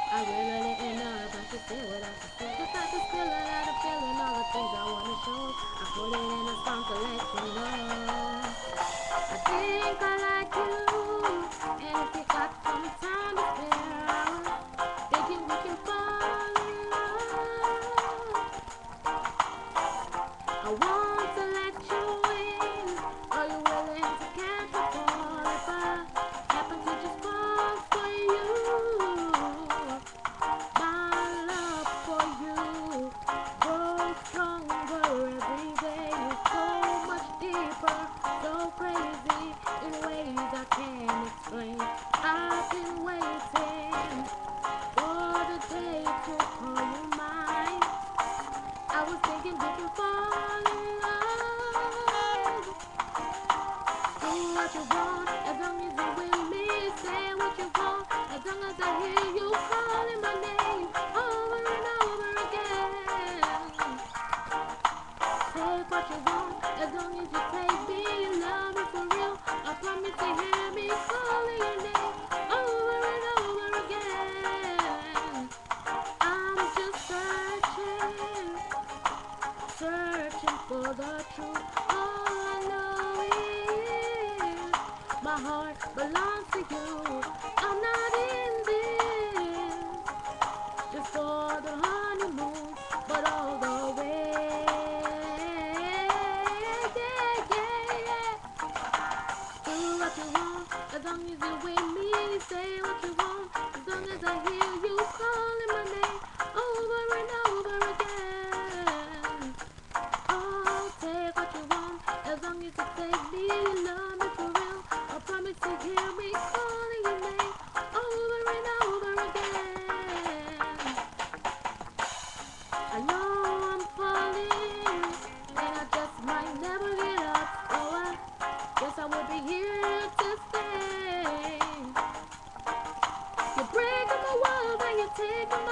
I really didn't know if I should say what I should say. Cause I just feel a lot of feeling all the things I wanna show. I put it in a song to let you know. I think I like you. And if you got some time to spare, thinking we can fall in love. I want to let you in. Are you willing to catch a fall if I happen to just fall for you? My love for you grows stronger every day. So much deeper, so crazy in ways I can't explain. I've been waiting for the day to call you mine. I was thinking we can fall in love. Do what you want as long as you're with me. Say what you want as long as I hear you calling my name over and over again. Take what you want as long as you take me. You love me for real. I promise to hear me calling your name over and over again. I'm just searching for the truth. All I know is my heart belongs to you. I'm not in this just for the honeymoon, but all the way. Yeah, yeah, yeah. Do what you want as long as you're with me. Say what you want as long as I hear you calling my name over and over again. Oh, take what you want as long as you take me. You love me for real. I promise to hear me calling your name over and over again. I know I'm falling, and I just might never get up. So I guess I will be here to stay. You're breaking my walls and you're taking my